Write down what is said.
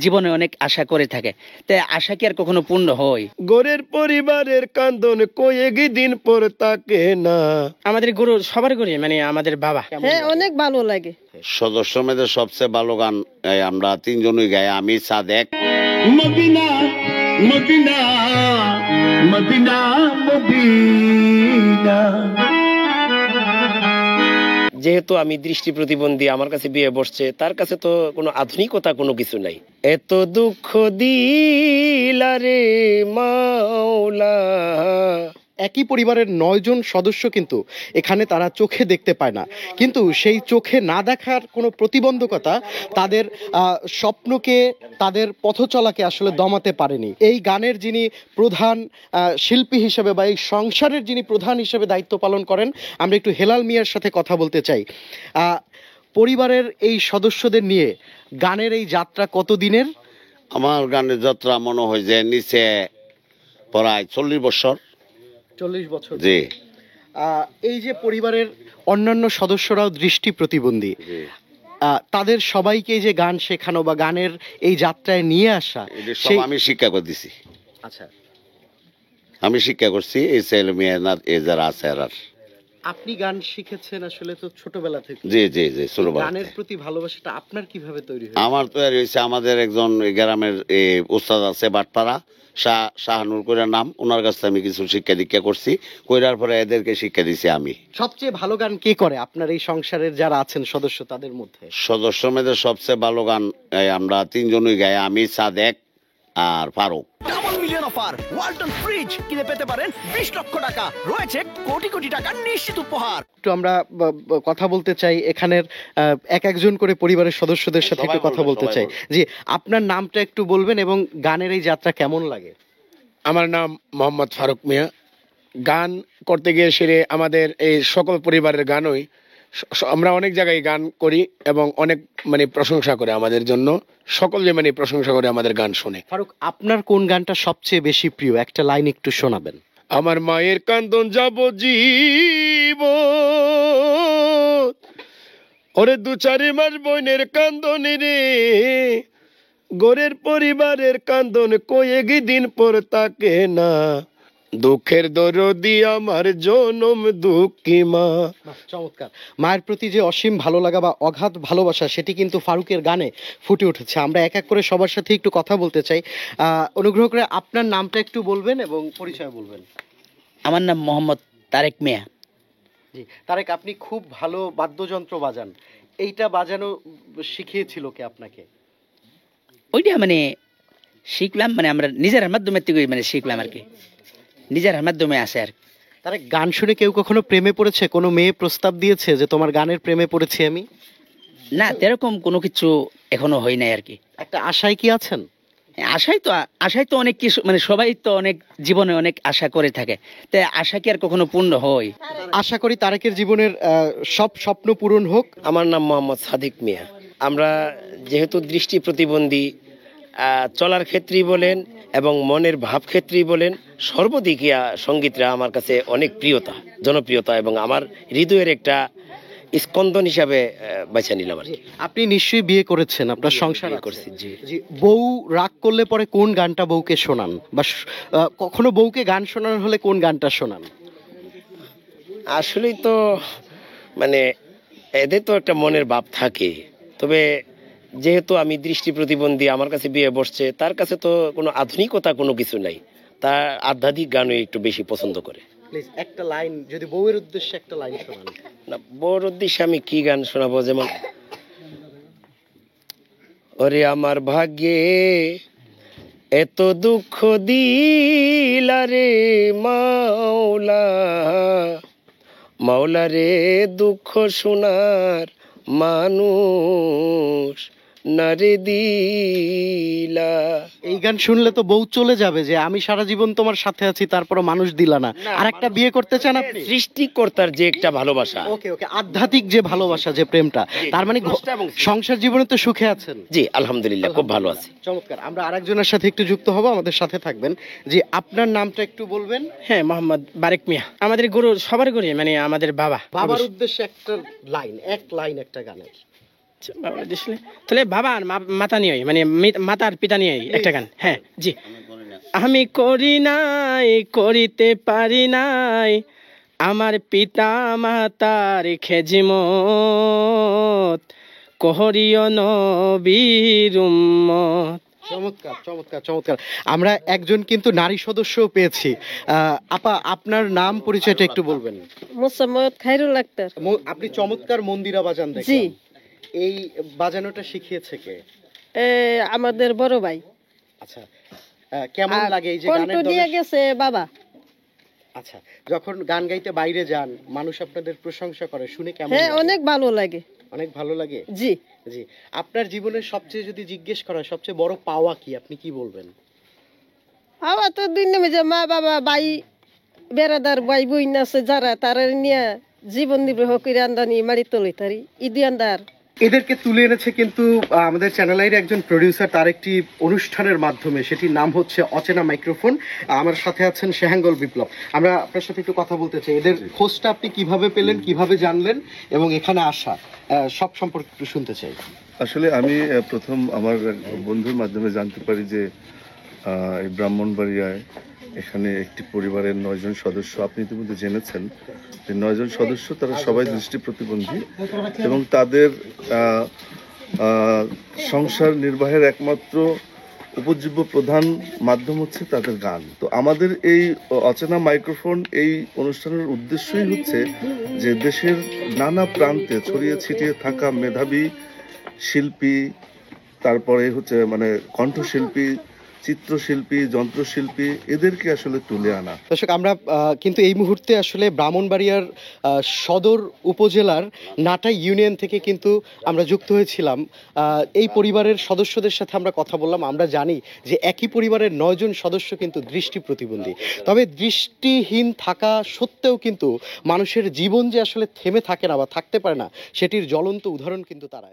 জীবনে অনেক আশা করে থাকে, তাই আশা কি আর কখনো পূর্ণ হয়? গোরের পরিবারের কান্দন কয়েক দিন পর তাকে না। আমাদের গুরু সবার গুরু মানে আমাদের বাবা। হ্যাঁ, অনেক ভালো লাগে। সদস্য মেয়েদের সবচেয়ে ভালো গান আমরা তিনজনই গাই। আমি সাদেক, মদিনা মদিনা মদিনা মদিনা। যেহেতু আমি দৃষ্টি প্রতিবন্ধী, আমার কাছে বিয়ে বসছে, তার কাছে তো কোনো আধুনিকতা কোনো কিছু নাই। এত দুঃখ দিলা রে মাওলা। একই পরিবারের 9 জন সদস্য, কিন্তু এখানে তারা চোখে দেখতে পায় না, কিন্তু সেই চোখে না দেখার কোনো প্রতিবন্ধকতা তাদের স্বপ্নকে, তাদের পথ চলাকে আসলে দমাতে পারেনি। এই গানের যিনি প্রধান শিল্পী হিসেবে বা এই সংসারের যিনি প্রধান হিসেবে দায়িত্ব পালন করেন, আমরা একটু হেলাল মিয়ার সাথে কথা বলতে চাই। পরিবারের এই সদস্যদের নিয়ে গানের এই যাত্রা কতদিনের? আমার গানের যাত্রা মনে হয় যে নিচে প্রায় 40 বছর। 40 বছর। জি। এই যে পরিবারের অন্যান্য সদস্যরাও দৃষ্টি প্রতিবন্ধী, তাদের সবাইকে যে গান শেখানো বা গানের এই যাত্রায় নিয়ে আসা, সব আমি শিক্ষা করে দিছি। আচ্ছা, আমি শিক্ষা করছি এই ছেলে মেয়ে না এ যারা আছে আর। আপনি গান শিখেছেন আসলে তো ছোটবেলা থেকে। জি জি জি, ছোটবেলা। গানের প্রতি ভালোবাসাটা আপনার কিভাবে তৈরি হয়েছে? আমার তৈরি হয়েছে, আমাদের একজন গ্রামের উস্তাদ আছে বাটপাড়া, শাহানুর করে নাম, ওনার কাছ থেকে আমি কিছু শিক্ষা দীক্ষা করছি, কইরার পরে এদেরকে শিক্ষা দিছি আমি। সবচেয়ে ভালো গান কে করে আপনার এই সংসারের যারা আছেন সদস্য তাদের মধ্যে? সদস্য মেয়েদের সবচেয়ে ভালো গান আমরা তিনজনই গাই। আমি সাদেক আর Faruk. Double million offer Walton fridge কিনে পেতে পারেন 20 লক্ষ টাকা, রয়েছে কোটি কোটি টাকার নিশ্চিত উপহার। একটু আমরা কথা বলতে চাই এখানের এক একজন করে পরিবারের সদস্যদের সাথে একটু কথা বলতে চাই। জি, আপনার নামটা একটু বলবেন এবং গানের এই যাত্রা কেমন লাগে? আমার নাম মোহাম্মদ ফারুক মিয়া। গান করতে গিয়ে সেরে আমাদের এই সকল পরিবারের গানই আমরা অনেক জায়গায় গান করি এবং অনেক মানে প্রশংসা করে আমাদের জন্য, সকল যে মানে প্রশংসা করে আমাদের গান শুনে। ফারুক, আপনার কোন গানটা সবচেয়ে বেশি প্রিয়? একটা লাইন একটু শোনাবেন। আমার মায়ের কান্দন যাব জীব, ওরে 2-4 মাস বোনের কান্দন রে, গোরের পরিবারের কান্দন কয়েক দিন পর তাকে না, দুঃখের দরদি আমার জনম দুঃখী মা। চমৎকার। মায়ের প্রতি যে অসীম ভালো লাগা বা অগাধ ভালোবাসা, সেটি কিন্তু ফারুকের গানে ফুটে উঠেছে। আমরা এক এক করে সবার সাথে একটু কথা বলতে চাই। অনুগ্রহ করে আপনার নামটা একটু বলবেন এবং পরিচয় বলবেন। আমার নাম মোহাম্মদ তারেক মিয়া। জি তারেক, আপনি খুব ভালো বাদ্যযন্ত্র বাজান, এইটা বাজানো শিখিয়েছিল কে আপনাকে? ওইটা মানে শিখলাম, মানে আমরা নিজের মাধ্যমে থেকে মানে শিখলাম আর কি, নিজের মাধ্যমে আসে আর। তারেক, গান শুনে কেউ কখনো প্রেমে পড়েছে? কোনো মেয়ে প্রস্তাব দিয়েছে যে তোমার গানের প্রেমে পড়েছি আমি? না, এরকম কোনো কিছু এখনো হয় নাই আর কি। একটা আশায় কি আছেন? আশায় তো অনেক কিছু, মানে সবাই তো অনেক জীবনে অনেক আশা করে থাকে, তাই আশা কি আর কখনো পূর্ণ হয়? আশা করি তারেকের জীবনের সব স্বপ্ন পূরণ হোক। আমার নাম মোহাম্মদ সাদিক মিয়া। আমরা যেহেতু দৃষ্টি প্রতিবন্ধী, চলার ক্ষেত্রেই বলেন এবং মনের ভাব ক্ষেত্রেই বলেন, সর্বদিকিয়া সঙ্গীতরা আমার কাছে অনেক প্রিয়তা, জনপ্রিয়তা এবং আমার হৃদয়ের একটা স্কন্দন হিসাবে বেছে নিলাম আর কি। আপনি নিশ্চয়ই বিয়ে করেছেন, আপনার সংসার করছি। জি জি। বউ রাগ করলে পরে কোন গানটা বউকে শোনান, বা কখনো বউকে গান শোনানো হলে কোন গানটা শোনান? আসলেই তো মানে এদের তো একটা মনের ভাব থাকে, তবে যেহেতু আমি দৃষ্টি প্রতিবন্ধী, আমার কাছে বিয়ে বসছে, তার কাছে তো কোনো আধুনিকতা কোনো কিছু নাই, তার আধ্যাত্মিক গানই একটু বেশি পছন্দ করে। প্লিজ একটা লাইন, যদি বউয়ের উদ্দেশ্যে একটা লাইন শোনান। না, বড় উদ্দেশ্যে আমি কি গান শোনাবো? যেমন ওরে আমার ভাগ্যে এত দুঃখ দিলা রে মাওলা, মাওলা রে দুঃখ শোনার মানুষ নারে দিলা। এই গান শুনলে তো বউ চলে যাবে যে আমি সারা জীবন তোমার সাথে আছি, তারপর মানুষ দিলা না, আর একটা বিয়ে করতে চান আপনি? সৃষ্টিকর্তার যে একটা ভালোবাসা। ওকে ওকে, আধ্যাত্মিক যে ভালোবাসা, যে প্রেমটা, তার মানে সংসার জীবনে তো সুখে আছেন? জি আলহামদুলিল্লাহ, খুব ভালো আছি। চমৎকার। আমরা আরেকজনের সাথে একটু যুক্ত হব, আমাদের সাথে থাকবেন। যে আপনার নামটা একটু বলবেন। হ্যাঁ, মোহাম্মদ বারেক মিয়া। আমাদের গুরু সবার গুরু মানে আমাদের বাবা। বাবার উদ্দেশ্যে একটা লাইন, এক লাইন একটা গানের। আচ্ছা বাবা দিছিলে তাহলে বাবা আর মাতা নিয়ে মানে মাতার পিতা নিয়ে একটা গান। হ্যাঁ জি। আমি করি নাই করিতে পারি নাই আমার পিতা মাতার খেজিমত কহরিও নবীর উম্মত। চমৎকার চমৎকার চমৎকার। আমরা একজন কিন্তু নারী সদস্য পেয়েছি। আপা, আপনার নাম পরিচয়টা একটু বলবেন? মোসাম্মদ খায়রুল আক্তার। আপনি চমৎকার মন্দিরা বাজান জি। দেখলাম, এই বাজানোটা শিখিয়েছে কে? আমাদের বড় ভাই। আচ্ছা, কেমন লাগে এই যে কণ্ঠ গানের দিয়ে দলের? গেছে বাবা। আচ্ছা, যখন গান গাইতে বাইরে যান মানুষ আপনাদের প্রশংসা করে, শুনে কেমন হ্যাঁ লাগে? অনেক ভালো লাগে। অনেক ভালো লাগে। জি। জি, আপনার জীবনের সবচেয়ে যদি জিজ্ঞেস করা সবচেয়ে বড় পাওয়া কি, আপনি কি বলবেন? আবার তো দুই নামে যে মা বাবা ভাই বেড়াদার ভাই বই আছে যারা তারা নিয়ে জীবন নির্বাহ করে আন্দানি মারি তোলে তারি ঈদি আন্দার। এদেরকে তুলে এনেছে কিন্তু আমাদের চ্যানেলের একজন প্রোডিউসার তার একটি অনুষ্ঠানের মাধ্যমে, সেটির নাম হচ্ছে অচেনা মাইক্রোফোন। আমার সাথে আছেন শেহাঙ্গল বিপ্লব। আমরা আপনার সাথে একটু কথা বলতে চাই, এদের খোঁজটা আপনি কিভাবে পেলেন, কিভাবে জানলেন এবং এখানে আসা সব সম্পর্কে একটু শুনতে চাই। আসলে আমি প্রথম আমার বন্ধুর মাধ্যমে জানতে পারি যে এই ব্রাহ্মণবাড়িয়ায় এখানে একটি পরিবারের 9 জন সদস্য, আপনি ইতিমধ্যে জেনেছেন যে 9 জন সদস্য তারা সবাই দৃষ্টি প্রতিবন্ধী এবং তাদের সংসার নির্বাহের একমাত্র উপজীব্য প্রধান মাধ্যম হচ্ছে তাদের গান। তো আমাদের এই অচেনা মাইক্রোফোন এই অনুষ্ঠানের উদ্দেশ্যই হচ্ছে যে দেশের নানা প্রান্তে ছড়িয়ে ছিটিয়ে থাকা মেধাবী শিল্পী, তারপরে হচ্ছে মানে কণ্ঠশিল্পী, চিত্রশিল্পী, যন্ত্রশিল্পী, এদেরকে আসলে তুলে আনা। দর্শক, আমরা কিন্তু এই মুহূর্তে আসলে ব্রাহ্মণবাড়িয়ার সদর উপজেলার নাটাই ইউনিয়ন থেকে কিন্তু আমরা যুক্ত হয়েছিলাম। এই পরিবারের সদস্যদের সাথে আমরা কথা বললাম। আমরা জানি যে একই পরিবারের 9 জন সদস্য কিন্তু দৃষ্টি প্রতিবন্ধী, তবে দৃষ্টিহীন থাকা সত্ত্বেও কিন্তু মানুষের জীবন যে আসলে থেমে থাকে না বা থাকতে পারে না, সেটির জ্বলন্ত উদাহরণ কিন্তু তারা।